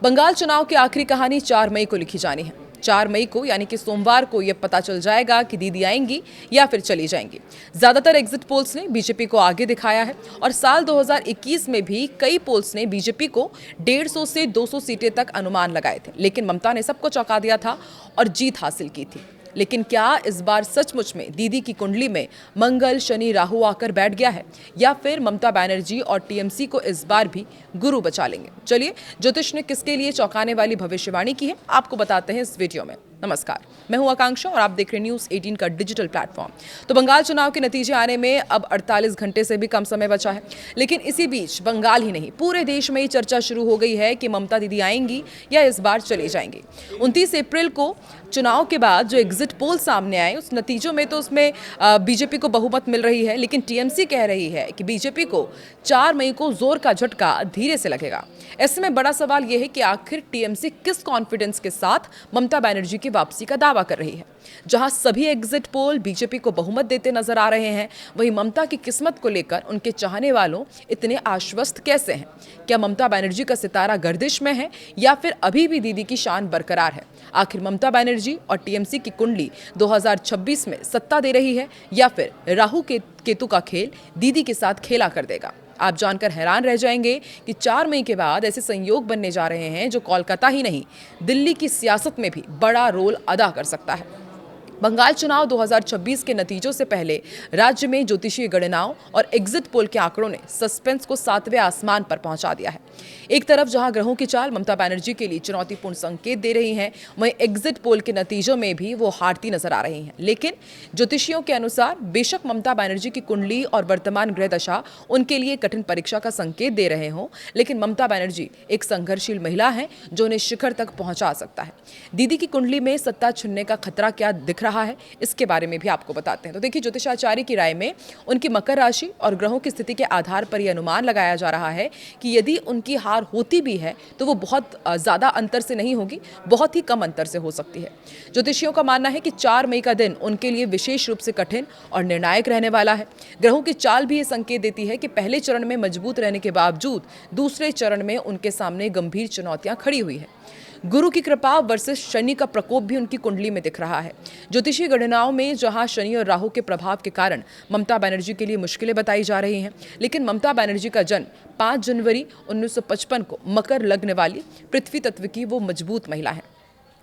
बंगाल चुनाव की आखिरी कहानी 4 मई को लिखी जानी है। 4 मई को यानी कि सोमवार को यह पता चल जाएगा कि दीदी आएंगी या फिर चली जाएंगी। ज्यादातर एग्जिट पोल्स ने बीजेपी को आगे दिखाया है और साल 2021 में भी कई पोल्स ने बीजेपी को 150 से 200 सीटें तक अनुमान लगाए थे, लेकिन ममता ने सबको चौंका दिया था और जीत हासिल की थी। लेकिन क्या इस बार सचमुच में दीदी की कुंडली में मंगल शनि राहु आकर बैठ गया है या फिर ममता बनर्जी और टीएमसी को इस बार भी गुरु बचा लेंगे? चलिए, ज्योतिष ने किसके लिए चौंकाने वाली भविष्यवाणी की है आपको बताते हैं इस वीडियो में। नमस्कार, मैं हूं आकांक्षा और आप देख रहे हैं न्यूज़ 18 का डिजिटल प्लेटफॉर्म। तो बंगाल चुनाव के नतीजे आने में अब 48 घंटे से भी कम समय बचा है, लेकिन इसी बीच बंगाल ही नहीं पूरे देश में ये चर्चा शुरू हो गई है कि ममता दीदी आएंगी या इस बार चली जाएंगी। 29 अप्रैल को चुनाव के बाद जो एग्जिट पोल सामने आए उस नतीजों में तो उसमें बीजेपी को बहुमत मिल रही है, लेकिन टीएमसी कह रही है कि बीजेपी को 4 मई को जोर का झटका धीरे से लगेगा। ऐसे में बड़ा सवाल यह है कि आखिर टीएमसी किस कॉन्फिडेंस के साथ ममता बनर्जी की वापसी का दावा कर रही है। जहां सभी एग्जिट पोल बीजेपी को बहुमत देते नजर आ रहे हैं, वहीं ममता की किस्मत को लेकर उनके चाहने वालों इतने आश्वस्त कैसे हैं? क्या ममता बनर्जी का सितारा गर्दिश में है या फिर अभी भी दीदी की शान बरकरार है? आखिर ममता बनर्जी और टीएमसी की कुंडली 2026 में सत्ता दे रही है या फिर राहु केतु का खेल दीदी के साथ खेला कर देगा? आप जानकर हैरान रह जाएंगे कि 4 मई के बाद ऐसे संयोग बनने जा रहे हैं जो कोलकाता ही नहीं, दिल्ली की सियासत में भी बड़ा रोल अदा कर सकता है। बंगाल चुनाव 2026 के नतीजों से पहले राज्य में ज्योतिषीय गणनाओं और एग्जिट पोल के आंकड़ों ने सस्पेंस को 7वें आसमान पर पहुंचा दिया है। एक तरफ जहां ग्रहों की चाल ममता बनर्जी के लिए चुनौतीपूर्ण संकेत दे रही हैं, वहीं एग्जिट पोल के नतीजों में भी वो हारती नजर आ रही हैं। लेकिन ज्योतिषियों के अनुसार बेशक ममता बनर्जी की कुंडली और वर्तमान ग्रह दशा उनके लिए कठिन परीक्षा का संकेत दे रहे हों, लेकिन ममता बनर्जी एक संघर्षशील महिला है जो उन्हें शिखर तक पहुंचा सकता है। दीदी की कुंडली में सत्ता छुनने का खतरा क्या दिख रहा है, इसके बारे में भी आपको बताते हैं। तो देखिए, ज्योतिषाचार्य की राय में उनकी मकर राशि और ग्रहों की स्थिति के आधार पर यह अनुमान लगाया जा रहा है कि यदि उनकी हार होती भी है तो वो बहुत ज्यादा अंतर से नहीं होगी, बहुत ही कम अंतर से हो सकती है। ज्योतिषियों का मानना है कि 4 मई का दिन उनके लिए विशेष रूप से कठिन और निर्णायक रहने वाला है। ग्रहों की चाल भी ये संकेत देती है कि पहले चरण में मजबूत रहने के बावजूद दूसरे चरण में उनके सामने गंभीर चुनौतियां खड़ी हुई है। गुरु की कृपा वर्सेस शनि का प्रकोप भी उनकी कुंडली में दिख रहा है। ज्योतिषीय गणनाओं में जहां शनि और राहु के प्रभाव के कारण ममता बनर्जी के लिए मुश्किलें बताई जा रही हैं, लेकिन ममता बनर्जी का जन्म 5 जनवरी 1955 को मकर लग्न वाली पृथ्वी तत्व की वो मजबूत महिला है।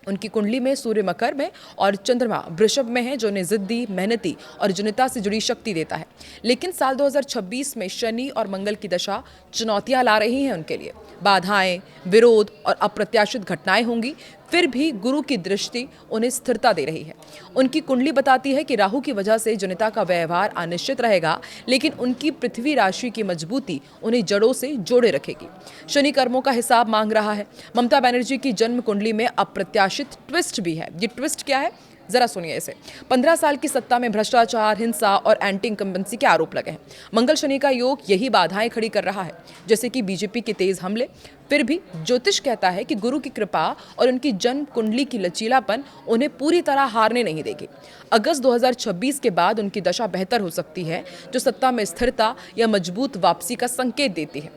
उनकी कुंडली में सूर्य मकर में और चंद्रमा वृषभ में है, जो उन्हें जिद्दी, मेहनती और जनता से जुड़ी शक्ति देता है। लेकिन साल 2026 में शनि और मंगल की दशा चुनौतियां ला रही हैं उनके लिए। बाधाएं, विरोध और अप्रत्याशित घटनाएं होंगी, फिर भी गुरु की दृष्टि उन्हें स्थिरता दे रही है। उनकी कुंडली बताती है कि राहु की वजह से जनता का व्यवहार अनिश्चित रहेगा, लेकिन उनकी पृथ्वी राशि की मजबूती उन्हें जड़ों से जोड़े रखेगी। शनि कर्मों का हिसाब मांग रहा है। ममता बनर्जी की जन्म कुंडली में अप्रत्याशित ट्विस्ट भी है। ये ट्विस्ट क्या है, जरा सुनिए इसे। 15 साल की सत्ता में भ्रष्टाचार, हिंसा और एंटी इनकम्बेंसी के आरोप लगे हैं। मंगल शनि का योग यही बाधाएं खड़ी कर रहा है, जैसे कि बीजेपी के तेज हमले। फिर भी ज्योतिष कहता है कि गुरु की कृपा और उनकी जन्म कुंडली की लचीलापन उन्हें पूरी तरह हारने नहीं देगी। अगस्त 2026 के बाद उनकी दशा बेहतर हो सकती है, जो सत्ता में स्थिरता या मजबूत वापसी का संकेत देती है।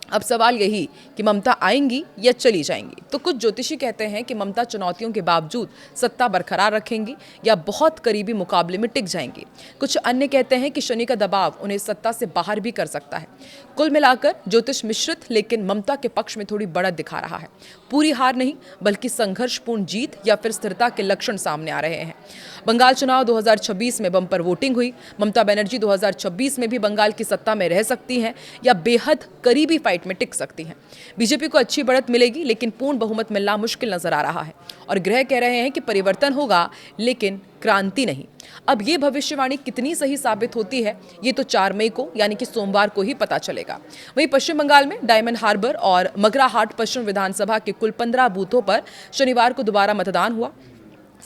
अब सवाल यही कि ममता आएंगी या चली जाएंगी। तो कुछ ज्योतिषी कहते हैं कि ममता चुनौतियों के बावजूद सत्ता बरकरार रखेंगी या बहुत करीबी मुकाबले में टिक जाएंगी। कुछ अन्य कहते हैं कि शनि का दबाव उन्हें सत्ता से बाहर भी कर सकता है। कुल मिलाकर ज्योतिष मिश्रित, लेकिन ममता के पक्ष में थोड़ी बढ़त दिखा रहा है। पूरी हार नहीं, बल्कि संघर्षपूर्ण जीत या फिर स्थिरता के लक्षण सामने आ रहे हैं। बंगाल चुनाव 2026 में बम्पर वोटिंग हुई। ममता बनर्जी 2026 में भी बंगाल की सत्ता में रह सकती हैं या बेहद करीबी फाइट में टिक सकती हैं। बीजेपी को अच्छी बढ़त मिलेगी, लेकिन पूर्ण बहुमत मिलना मुश्किल नजर आ रहा है और ग्रह कह रहे हैं कि परिवर्तन होगा, लेकिन क्रांति नहीं। अब ये भविष्यवाणी कितनी सही साबित होती है, ये तो 4 मई को यानी कि सोमवार को ही पता चलेगा। वहीं पश्चिम बंगाल में डायमंड हार्बर और मगराहाट पश्चिम विधानसभा के कुल 15 बूथों पर शनिवार को दोबारा मतदान हुआ।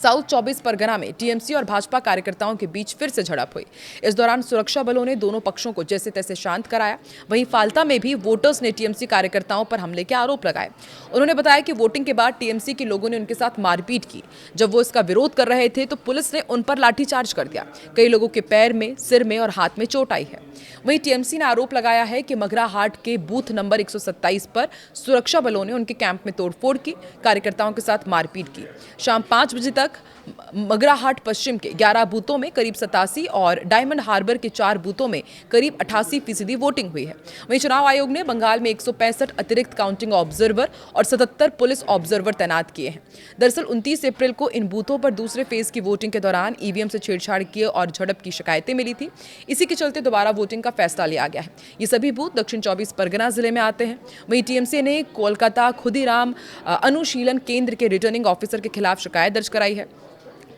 साउथ 24 परगना में टीएमसी और भाजपा कार्यकर्ताओं के बीच फिर से झड़प हुई। इस दौरान सुरक्षा बलों ने दोनों पक्षों को जैसे तैसे शांत कराया। वहीं फाल्ता में भी वोटर्स ने टीएमसी कार्यकर्ताओं पर हमले के आरोप लगाए। उन्होंने बताया कि वोटिंग के बाद टीएमसी के लोगों ने उनके साथ मारपीट की। जब वो इसका विरोध कर रहे थे तो पुलिस ने उन पर लाठीचार्ज कर दिया। कई लोगों के पैर में, सिर में और हाथ में चोट आई है। वहीं टीएमसी ने आरोप लगाया है कि मगरा हाट के बूथ नंबर 127 पर सुरक्षा बलों ने उनके कैंप में तोड़फोड़ की, कार्यकर्ताओं के साथ मारपीट की। शाम 5 बजे तक मगराहाट पश्चिम के 11 बूथों में करीब 87 और डायमंड हार्बर के 4 बूथों में करीब 88% वोटिंग हुई है। वहीं चुनाव आयोग ने बंगाल में 165 अतिरिक्त काउंटिंग ऑब्जर्वर और 77 पुलिस ऑब्जर्वर तैनात किए हैं। दरअसल 29 अप्रैल को इन बूथों पर दूसरे फेज की वोटिंग के दौरान ईवीएम से छेड़छाड़ किए और झड़प की शिकायतें मिली थी। इसी के चलते दोबारा वोटिंग का फैसला लिया गया है। ये सभी बूथ दक्षिण 24 परगना जिले में आते हैं। वहीं टीएमसी ने कोलकाता खुदीराम अनुशीलन केंद्र के रिटर्निंग ऑफिसर के खिलाफ शिकायत दर्ज कराई है।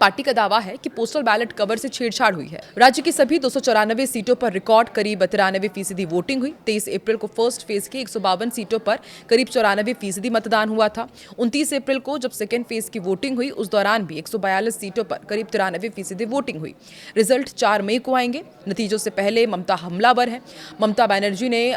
पार्टी का दावा है कि पोस्टल बैलेट कवर से छेड़छाड़ हुई है। राज्य की सभी 294 सीटों पर रिकॉर्ड करीब 93% वोटिंग हुई। 23 अप्रैल को फर्स्ट फेज की 152 सीटों पर करीब 94% मतदान हुआ था। 29 अप्रैल को जब सेकेंड फेज की वोटिंग हुई उस दौरान भी 142 सीटों पर करीब 93% वोटिंग हुई। रिजल्ट 4 मई को आएंगे। नतीजों से पहले ममता हमलावर है। ममता बनर्जी ने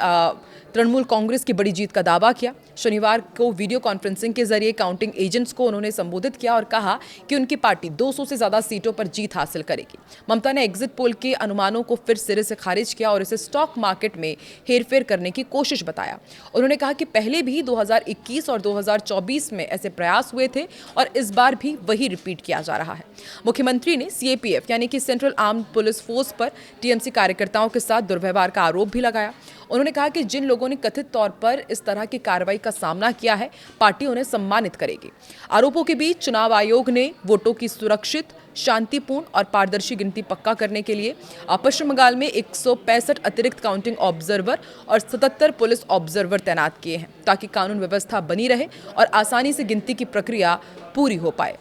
तृणमूल कांग्रेस की बड़ी जीत का दावा किया। शनिवार को वीडियो कॉन्फ्रेंसिंग के जरिए काउंटिंग एजेंट्स को उन्होंने संबोधित किया और कहा कि उनकी पार्टी 200 से ज्यादा सीटों पर जीत हासिल करेगी। ममता ने एग्जिट पोल के अनुमानों को फिर सिरे से खारिज किया और इसे स्टॉक मार्केट में हेरफेर करने की कोशिश बताया। उन्होंने कहा कि पहले भी 2021 और 2024 में ऐसे प्रयास हुए थे और इस बार भी वही रिपीट किया जा रहा है। मुख्यमंत्री ने सीएपीएफ यानी कि सेंट्रल आर्म्ड पुलिस फोर्स पर टीएमसी कार्यकर्ताओं के साथ दुर्व्यवहार का आरोप भी लगाया। उन्होंने कहा कि जिन लोगों ने कथित तौर पर इस तरह की कार्रवाई का सामना किया है, पार्टी उन्हें सम्मानित करेगी। आरोपों के बीच चुनाव आयोग ने वोटों की सुरक्षित, शांतिपूर्ण और पारदर्शी गिनती पक्का करने के लिए पश्चिम बंगाल में 165 अतिरिक्त काउंटिंग ऑब्जर्वर और 77 पुलिस ऑब्जर्वर तैनात किए हैं, ताकि कानून व्यवस्था बनी रहे और आसानी से गिनती की प्रक्रिया पूरी हो पाए।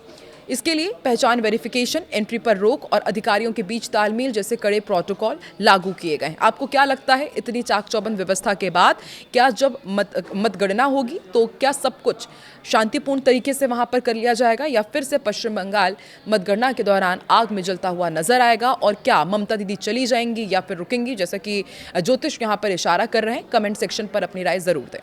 इसके लिए पहचान वेरिफिकेशन, एंट्री पर रोक और अधिकारियों के बीच तालमेल जैसे कड़े प्रोटोकॉल लागू किए गए हैं। आपको क्या लगता है, इतनी चाक-चौबंद व्यवस्था के बाद क्या जब मतगणना होगी तो क्या सब कुछ शांतिपूर्ण तरीके से वहां पर कर लिया जाएगा या फिर से पश्चिम बंगाल मतगणना के दौरान आग में जलता हुआ नजर आएगा? और क्या ममता दीदी चली जाएंगी या फिर रुकेंगी, जैसा कि ज्योतिष यहां पर इशारा कर रहे हैं? कमेंट सेक्शन पर अपनी राय जरूर दें।